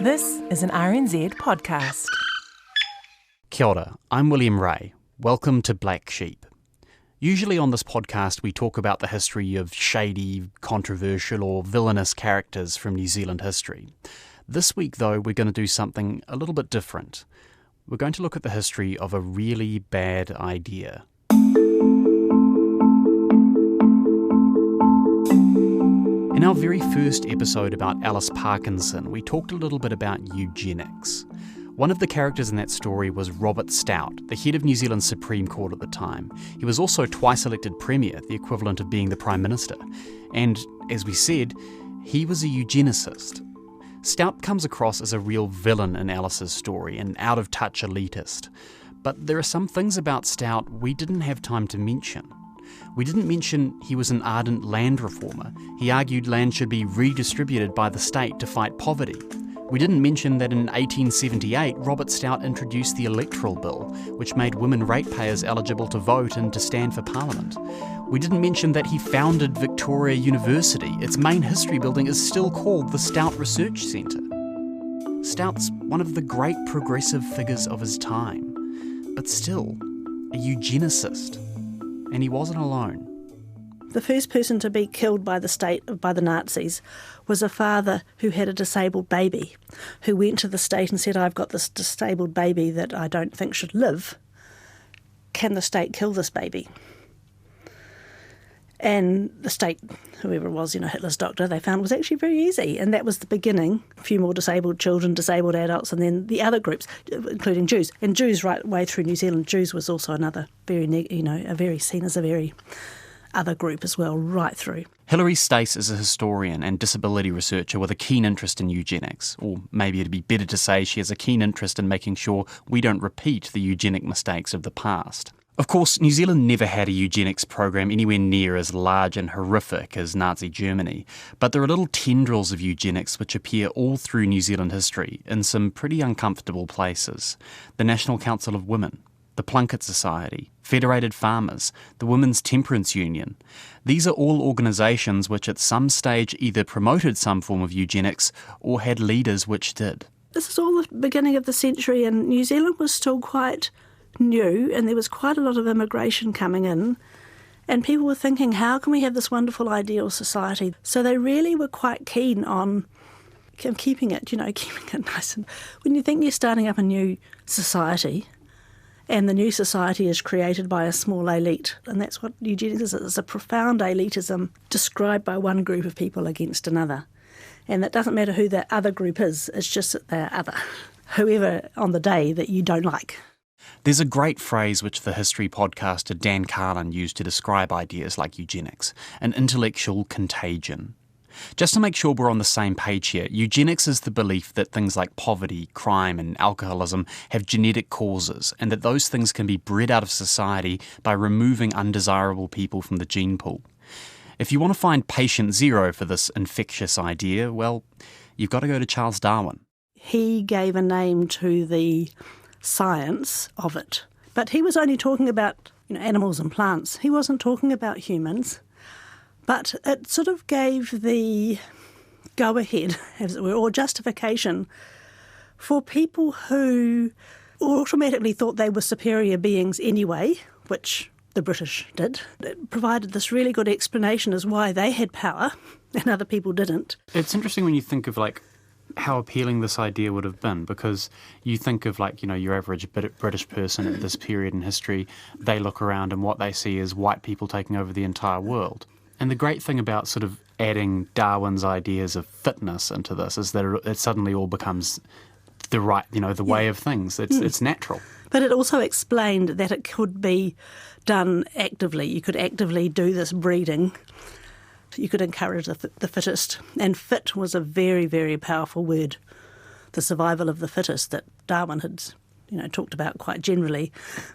This is an RNZ podcast. Kia ora, I'm William Ray. Welcome to Black Sheep. Usually on this podcast we talk about the history of shady, controversial or villainous characters from New Zealand history. This week though we're going to do something a little bit different. We're going to look at the history of a really bad idea. In our very first episode about Alice Parkinson, we talked a little bit about eugenics. One of the characters in that story was Robert Stout, the head of New Zealand's Supreme Court at the time. He was also twice elected Premier, the equivalent of being the Prime Minister. And, as we said, he was a eugenicist. Stout comes across as a real villain in Alice's story, an out-of-touch elitist. But there are some things about Stout we didn't have time to mention. We didn't mention he was an ardent land reformer. He argued land should be redistributed by the state to fight poverty. We didn't mention that in 1878, Robert Stout introduced the Electoral Bill, which made women ratepayers eligible to vote and to stand for Parliament. We didn't mention that he founded Victoria University. Its main history building is still called the Stout Research Centre. Stout's one of the great progressive figures of his time, but still a eugenicist. And he wasn't alone. The first person to be killed by the state, by the Nazis, was a father who had a disabled baby, who went to the state and said, I've got this disabled baby that I don't think should live. Can the state kill this baby? And the state, whoever it was, Hitler's doctor, they found was actually very easy. And that was the beginning. A few more disabled children, disabled adults, and then the other groups, including Jews. And Jews right way through New Zealand, Jews was also another very seen as a very other group as well, right through. Hilary Stace is a historian and disability researcher with a keen interest in eugenics. Or maybe it'd be better to say she has a keen interest in making sure we don't repeat the eugenic mistakes of the past. Of course, New Zealand never had a eugenics program anywhere near as large and horrific as Nazi Germany, but there are little tendrils of eugenics which appear all through New Zealand history in some pretty uncomfortable places. The National Council of Women, the Plunket Society, Federated Farmers, the Women's Temperance Union. These are all organisations which at some stage either promoted some form of eugenics or had leaders which did. This is all the beginning of the century, and New Zealand was still quite new, and there was quite a lot of immigration coming in, and people were thinking, how can we have this wonderful ideal society? So they really were quite keen on keeping it nice. And when you think you're starting up a new society, and the new society is created by a small elite, and that's what eugenics is. It's a profound elitism described by one group of people against another. And it doesn't matter who that other group is, it's just that they're other, whoever on the day that you don't like. There's a great phrase which the history podcaster Dan Carlin used to describe ideas like eugenics, an intellectual contagion. Just to make sure we're on the same page here, eugenics is the belief that things like poverty, crime and alcoholism have genetic causes, and that those things can be bred out of society by removing undesirable people from the gene pool. If you want to find patient zero for this infectious idea, well, you've got to go to Charles Darwin. He gave a name to the science of it. But he was only talking about animals and plants. He wasn't talking about humans. But it sort of gave the go-ahead, as it were, or justification for people who automatically thought they were superior beings anyway, which the British did. It provided this really good explanation as why they had power and other people didn't. It's interesting when you think of how appealing this idea would have been, because you think of your average British person at this period in history, they look around and what they see is white people taking over the entire world. And the great thing about sort of adding Darwin's ideas of fitness into this is that it suddenly all becomes the right, the way of things. It's natural. But it also explained that it could be done actively. You could actively do this breeding. You could encourage the fittest. And fit was a very, very powerful word. The survival of the fittest that Darwin had, talked about quite generally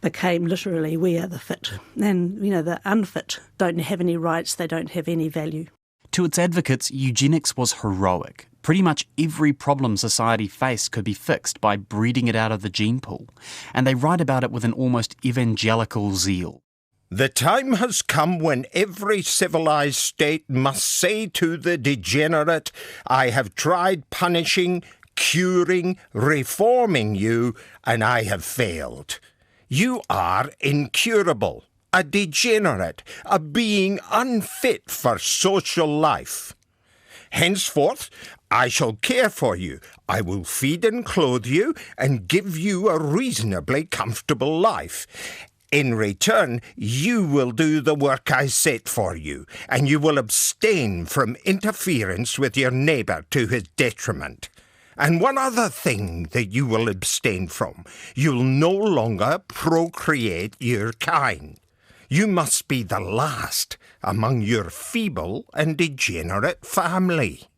became literally we are the fit. And, the unfit don't have any rights, they don't have any value. To its advocates, eugenics was heroic. Pretty much every problem society faced could be fixed by breeding it out of the gene pool. And they write about it with an almost evangelical zeal. The time has come when every civilized state must say to the degenerate, I have tried punishing, curing, reforming you, and I have failed. You are incurable, a degenerate, a being unfit for social life. Henceforth, I shall care for you. I will feed and clothe you and give you a reasonably comfortable life. In return, you will do the work I set for you, and you will abstain from interference with your neighbour to his detriment. And one other thing that you will abstain from, you'll no longer procreate your kind. You must be the last among your feeble and degenerate family.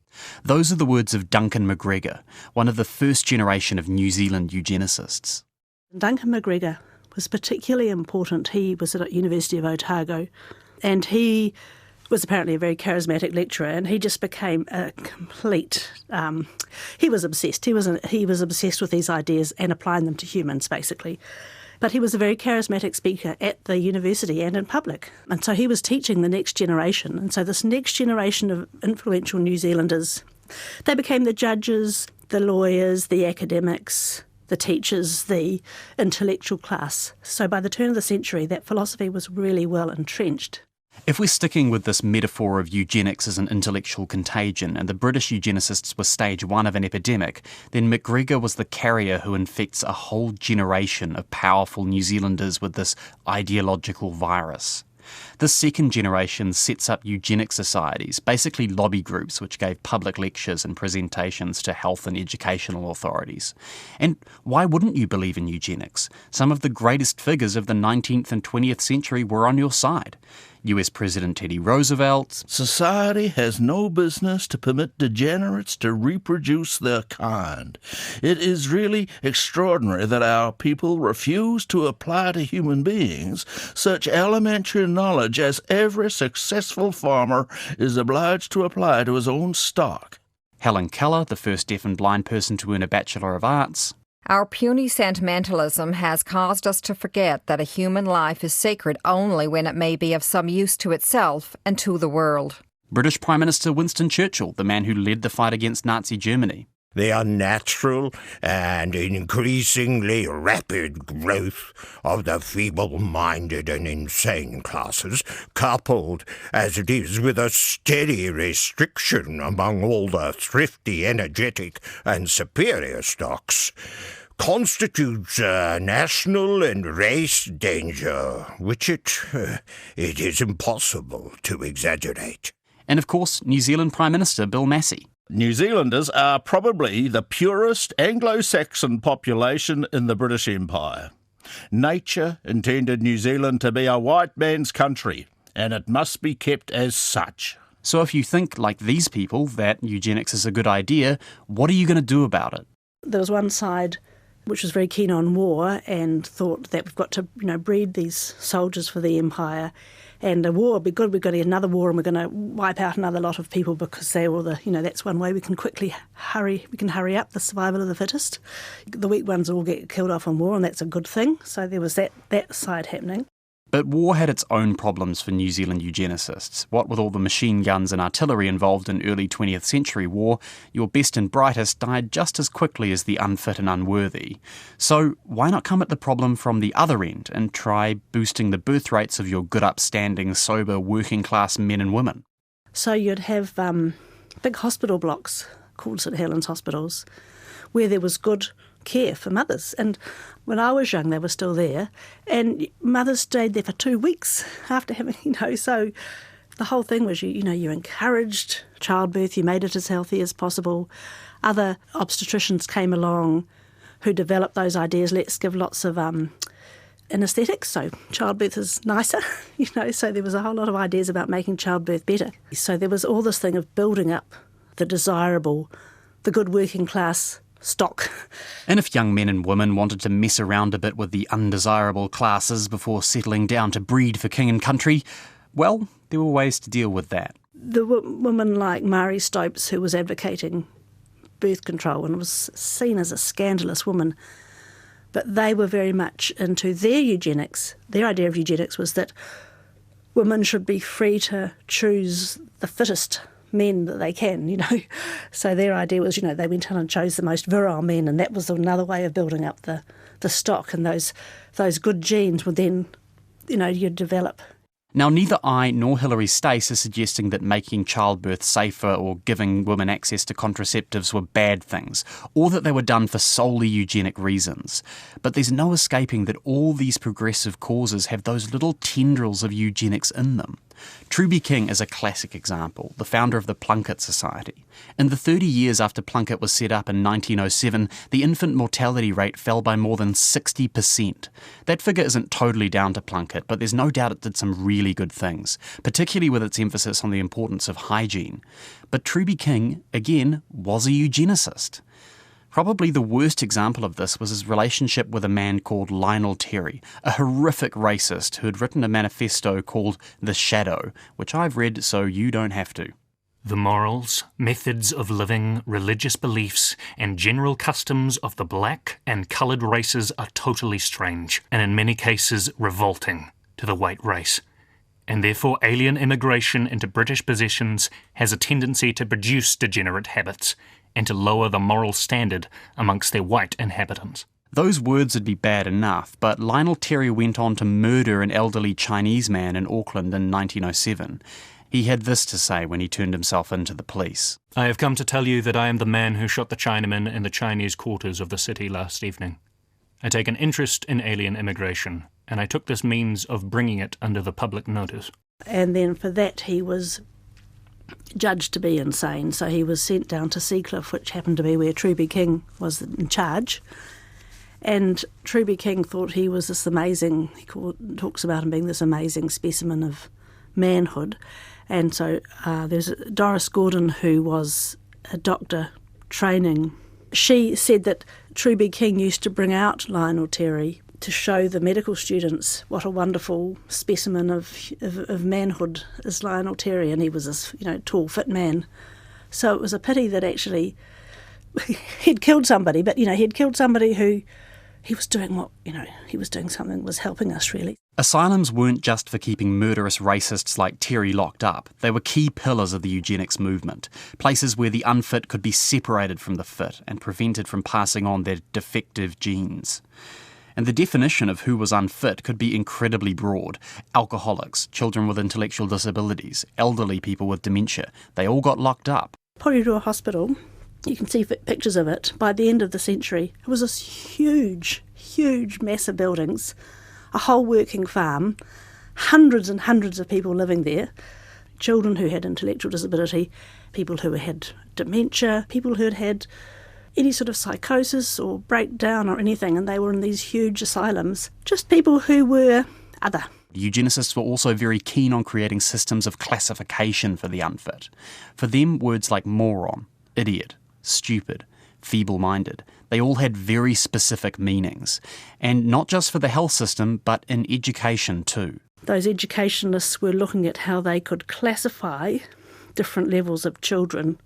Those are the words of Duncan McGregor, one of the first generation of New Zealand eugenicists. Duncan McGregor was particularly important. He was at the University of Otago, and he was apparently a very charismatic lecturer, and he just became a complete... he was obsessed. He was obsessed with these ideas and applying them to humans, basically. But he was a very charismatic speaker at the university and in public. And so he was teaching the next generation. And so this next generation of influential New Zealanders, they became the judges, the lawyers, the academics, the teachers, the intellectual class. So by the turn of the century, that philosophy was really well entrenched. If we're sticking with this metaphor of eugenics as an intellectual contagion and the British eugenicists were stage one of an epidemic, then McGregor was the carrier who infects a whole generation of powerful New Zealanders with this ideological virus. This second generation sets up eugenics societies, basically lobby groups which gave public lectures and presentations to health and educational authorities. And why wouldn't you believe in eugenics? Some of the greatest figures of the 19th and 20th century were on your side. US President Teddy Roosevelt. Society has no business to permit degenerates to reproduce their kind. It is really extraordinary that our people refuse to apply to human beings such elementary knowledge as every successful farmer is obliged to apply to his own stock. Helen Keller, the first deaf and blind person to earn a Bachelor of Arts. Our puny sentimentalism has caused us to forget that a human life is sacred only when it may be of some use to itself and to the world. British Prime Minister Winston Churchill, the man who led the fight against Nazi Germany. The unnatural and increasingly rapid growth of the feeble-minded and insane classes, coupled as it is with a steady restriction among all the thrifty, energetic and superior stocks, constitutes a national and race danger which it is impossible to exaggerate. And of course, New Zealand Prime Minister Bill Massey. New Zealanders are probably the purest Anglo-Saxon population in the British Empire. Nature intended New Zealand to be a white man's country, and it must be kept as such. So if you think, like these people, that eugenics is a good idea, what are you going to do about it? There was one side which was very keen on war and thought that we've got to, breed these soldiers for the empire. And a war would be good. We've got to get another war, and we're going to wipe out another lot of people because they're all that's one way we can hurry up the survival of the fittest. The weak ones all get killed off in war, and that's a good thing. So there was that side happening. But war had its own problems for New Zealand eugenicists. What with all the machine guns and artillery involved in early 20th century war, your best and brightest died just as quickly as the unfit and unworthy. So why not come at the problem from the other end and try boosting the birth rates of your good upstanding, sober, working class men and women? So you'd have big hospital blocks called St Helens hospitals where there was good care for mothers. And when I was young, they were still there. And mothers stayed there for 2 weeks after having, so the whole thing was, you encouraged childbirth, you made it as healthy as possible. Other obstetricians came along who developed those ideas. Let's give lots of anaesthetics, so childbirth is nicer, so there was a whole lot of ideas about making childbirth better. So there was all this thing of building up the desirable, the good working class stock. And if young men and women wanted to mess around a bit with the undesirable classes before settling down to breed for king and country, well, there were ways to deal with that. The women like Marie Stopes, who was advocating birth control and was seen as a scandalous woman, but they were very much into their eugenics. Their idea of eugenics was that women should be free to choose the fittest men that they can, So their idea was, they went on and chose the most virile men, and that was another way of building up the stock, and those good genes would then, you'd develop. Now, neither I nor Hilary Stace are suggesting that making childbirth safer or giving women access to contraceptives were bad things, or that they were done for solely eugenic reasons. But there's no escaping that all these progressive causes have those little tendrils of eugenics in them. Truby King is a classic example, the founder of the Plunket Society. In the 30 years after Plunket was set up in 1907, the infant mortality rate fell by more than 60%. That figure isn't totally down to Plunket, but there's no doubt it did some really good things, particularly with its emphasis on the importance of hygiene. But Truby King, again, was a eugenicist. Probably the worst example of this was his relationship with a man called Lionel Terry, a horrific racist who had written a manifesto called The Shadow, which I've read so you don't have to. The morals, methods of living, religious beliefs, and general customs of the black and coloured races are totally strange, and in many cases revolting, to the white race. And therefore alien immigration into British possessions has a tendency to produce degenerate habits, and to lower the moral standard amongst their white inhabitants. Those words would be bad enough, but Lionel Terry went on to murder an elderly Chinese man in Auckland in 1907. He had this to say when he turned himself in to the police. I have come to tell you that I am the man who shot the Chinaman in the Chinese quarters of the city last evening. I take an interest in alien immigration, and I took this means of bringing it under the public notice. And then for that he was judged to be insane, so he was sent down to Seacliff, which happened to be where Truby King was in charge. And Truby King thought he was this amazing, talks about him being this amazing specimen of manhood. And so there's Doris Gordon, who was a doctor training. She said that Truby King used to bring out Lionel Terry to show the medical students what a wonderful specimen of manhood is Lionel Terry, and he was this, tall, fit man. So it was a pity that actually he'd killed somebody, but, he'd killed somebody who he was doing he was doing something that was helping us, really. Asylums weren't just for keeping murderous racists like Terry locked up. They were key pillars of the eugenics movement, places where the unfit could be separated from the fit and prevented from passing on their defective genes. And the definition of who was unfit could be incredibly broad. Alcoholics, children with intellectual disabilities, elderly people with dementia, they all got locked up. Porirua Hospital, you can see pictures of it, by the end of the century, it was this huge, huge mass of buildings, a whole working farm, hundreds and hundreds of people living there, children who had intellectual disability, people who had dementia, people who had had any sort of psychosis or breakdown or anything, and they were in these huge asylums, just people who were other. Eugenicists were also very keen on creating systems of classification for the unfit. For them, words like moron, idiot, stupid, feeble-minded, they all had very specific meanings, and not just for the health system, but in education too. Those educationalists were looking at how they could classify different levels of children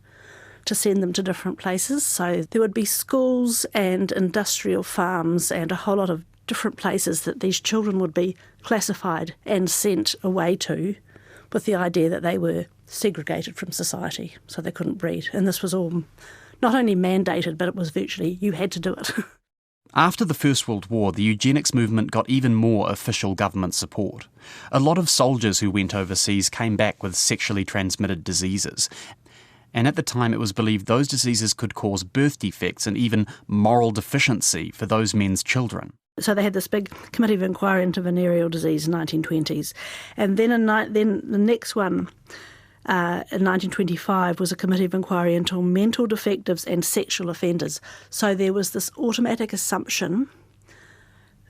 to send them to different places. So there would be schools and industrial farms and a whole lot of different places that these children would be classified and sent away to, with the idea that they were segregated from society, so they couldn't breed. And this was all not only mandated, but it was virtually, you had to do it. After the First World War, the eugenics movement got even more official government support. A lot of soldiers who went overseas came back with sexually transmitted diseases. And at the time it was believed those diseases could cause birth defects and even moral deficiency for those men's children. So they had this big committee of inquiry into venereal disease in the 1920s. And then the next one, in 1925, was a committee of inquiry into mental defectives and sexual offenders. So there was this automatic assumption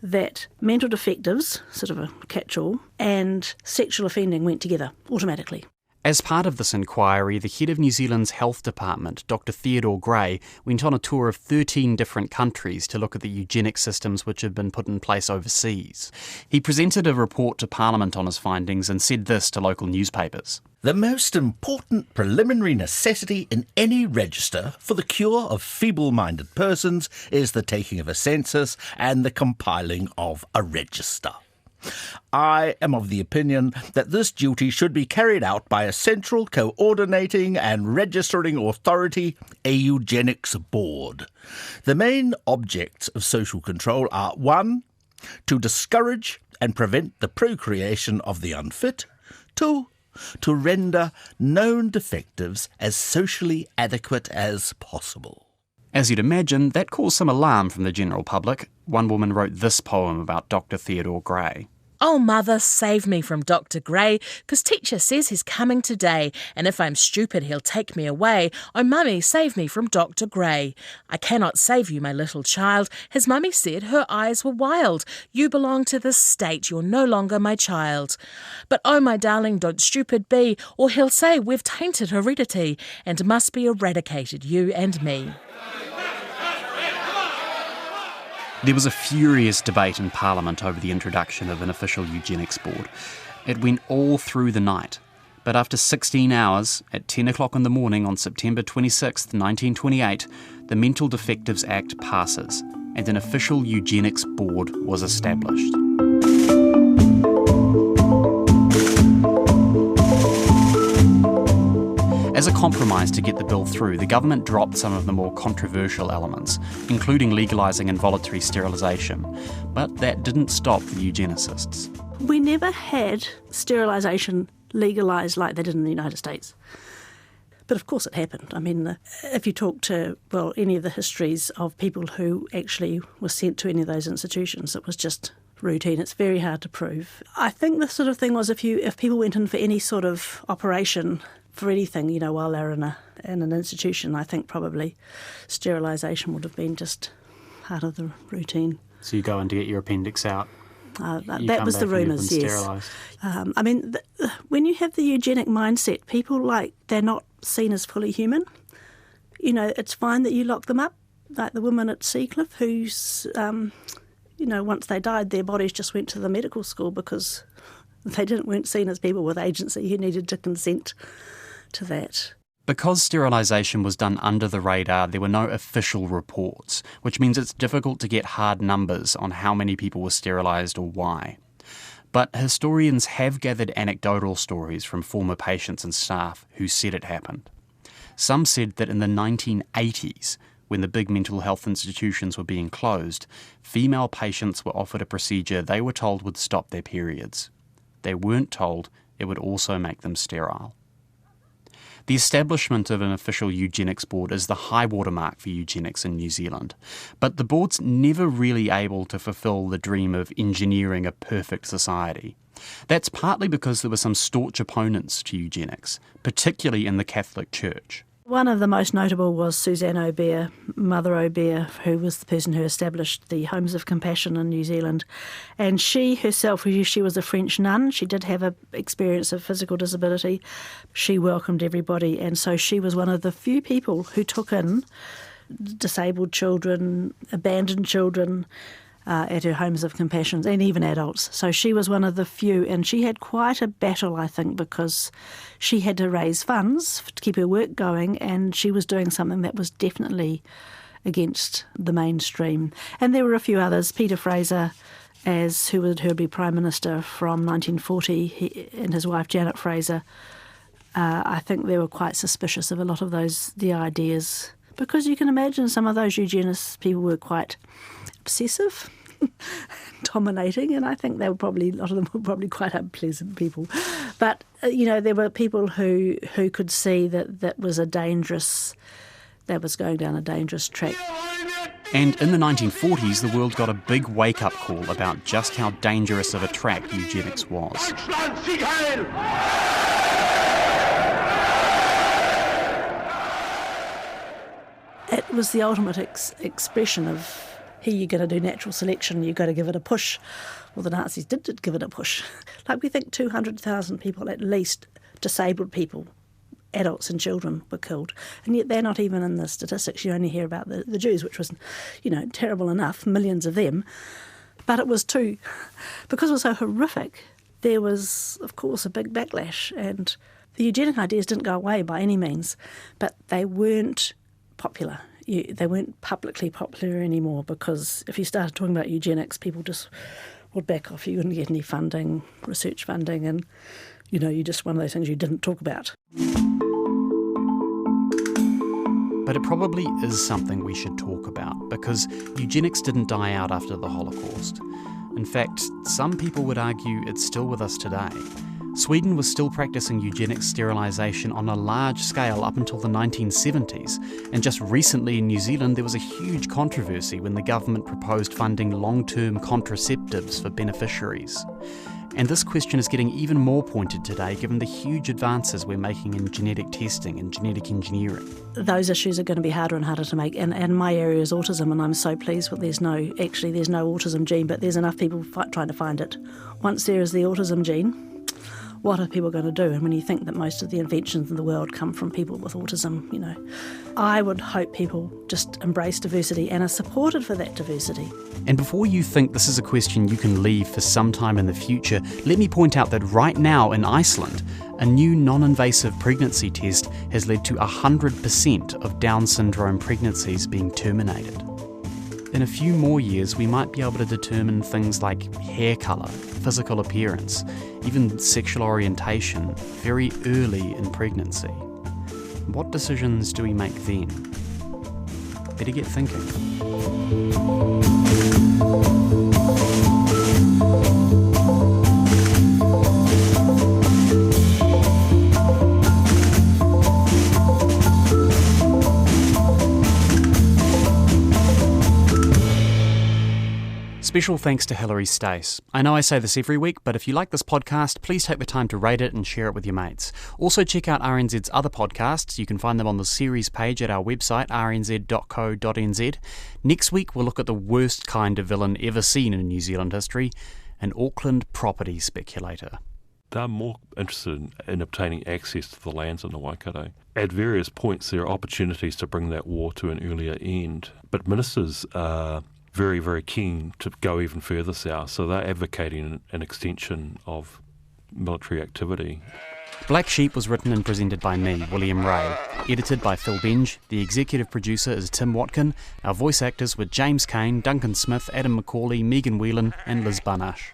that mental defectives, sort of a catch-all, and sexual offending went together automatically. As part of this inquiry, the head of New Zealand's health department, Dr. Theodore Gray, went on a tour of 13 different countries to look at the eugenic systems which had been put in place overseas. He presented a report to Parliament on his findings and said this to local newspapers. The most important preliminary necessity in any register for the cure of feeble-minded persons is the taking of a census and the compiling of a register. I am of the opinion that this duty should be carried out by a central coordinating and registering authority, a Eugenics board. The main objects of social control are 1. To discourage and prevent the procreation of the unfit. 2. To render known defectives as socially adequate as possible. As you'd imagine, that caused some alarm from the general public. One woman wrote this poem about Dr. Theodore Gray. Oh, mother, save me from Dr. Gray, 'cause teacher says he's coming today, and if I'm stupid, he'll take me away. Oh, mummy, save me from Dr. Gray. I cannot save you, my little child. His mummy said her eyes were wild. You belong to the state, you're no longer my child. But oh, my darling, don't stupid be, or he'll say we've tainted heredity, and must be eradicated, you and me. There was a furious debate in Parliament over the introduction of an official eugenics board. It went all through the night. But after 16 hours, at 10 o'clock in the morning on September 26, 1928, the Mental Defectives Act passes and an official eugenics board was established. As a compromise to get the bill through, the government dropped some of the more controversial elements, including legalising involuntary sterilisation. But that didn't stop the eugenicists. We never had sterilisation legalised like they did in the United States. But of course it happened. I mean, if you talk to, any of the histories of people who actually were sent to any of those institutions, it was just routine. It's very hard to prove. I think the sort of thing was if people went in for any sort of operation for anything, while they're in an institution, I think probably sterilisation would have been just part of the routine. So you go in to get your appendix out? That was the rumours, yes. When you have the eugenic mindset, people they're not seen as fully human. It's fine that you lock them up, like the woman at Seacliff who's, once they died, their bodies just went to the medical school because they weren't seen as people with agency who needed to consent to that. Because sterilisation was done under the radar, there were no official reports, which means it's difficult to get hard numbers on how many people were sterilised or why. But historians have gathered anecdotal stories from former patients and staff who said it happened. Some said that in the 1980s, when the big mental health institutions were being closed, female patients were offered a procedure they were told would stop their periods. They weren't told it would also make them sterile. The establishment of an official eugenics board is the high watermark for eugenics in New Zealand, but the board's never really able to fulfil the dream of engineering a perfect society. That's partly because there were some staunch opponents to eugenics, particularly in the Catholic Church. One of the most notable was Suzanne Aubert, Mother Aubert, who was the person who established the Homes of Compassion in New Zealand. And she herself, she was a French nun. She did have an experience of physical disability. She welcomed everybody, and so she was one of the few people who took in disabled children, abandoned children, at her Homes of Compassion, and even adults. So she was one of the few, and she had quite a battle, I think, because she had to raise funds to keep her work going, and she was doing something that was definitely against the mainstream. And there were a few others. Peter Fraser, who would be Prime Minister from 1940, and his wife Janet Fraser, I think they were quite suspicious of a lot of the ideas, because you can imagine some of those eugenist people were quite obsessive, dominating, and I think a lot of them were probably quite unpleasant people. But there were people who could see that was going down a dangerous track. And in the 1940s, the world got a big wake-up call about just how dangerous of a track eugenics was. It was the ultimate expression of, here you're going to do natural selection, you've got to give it a push. Well, the Nazis did give it a push. We think 200,000 people, at least, disabled people, adults and children, were killed. And yet they're not even in the statistics. You only hear about the Jews, which was, terrible enough, millions of them. But it was because it was so horrific, there was, of course, a big backlash. And the eugenic ideas didn't go away by any means, but they weren't popular. They weren't publicly popular anymore, because if you started talking about eugenics, people just would back off. You wouldn't get any funding, research funding, and, you're just one of those things you didn't talk about. But it probably is something we should talk about, because eugenics didn't die out after the Holocaust. In fact, some people would argue it's still with us today. Sweden was still practicing eugenics sterilisation on a large scale up until the 1970s, and just recently in New Zealand there was a huge controversy when the government proposed funding long-term contraceptives for beneficiaries. And this question is getting even more pointed today given the huge advances we're making in genetic testing and genetic engineering. Those issues are going to be harder and harder to make, and my area is autism, and I'm so pleased that there's no autism gene, but there's enough people trying to find it. Once there is the autism gene, what are people going to do? And when you think that most of the inventions in the world come from people with autism, I would hope people just embrace diversity and are supported for that diversity. And before you think this is a question you can leave for some time in the future, let me point out that right now in Iceland, a new non-invasive pregnancy test has led to 100% of Down syndrome pregnancies being terminated. In a few more years, we might be able to determine things like hair colour, physical appearance, even sexual orientation very early in pregnancy. What decisions do we make then? Better get thinking. Special thanks to Hilary Stace. I know I say this every week, but if you like this podcast, please take the time to rate it and share it with your mates. Also check out RNZ's other podcasts. You can find them on the series page at our website, rnz.co.nz. Next week, we'll look at the worst kind of villain ever seen in New Zealand history, an Auckland property speculator. They're more interested in obtaining access to the lands in the Waikato. At various points, there are opportunities to bring that war to an earlier end, but ministers are very, very keen to go even further south, so they're advocating an extension of military activity. Black Sheep was written and presented by me, William Ray, edited by Phil Benge. The executive producer is Tim Watkin. Our voice actors were James Kane, Duncan Smith, Adam McCauley, Megan Whelan and Liz Barnash.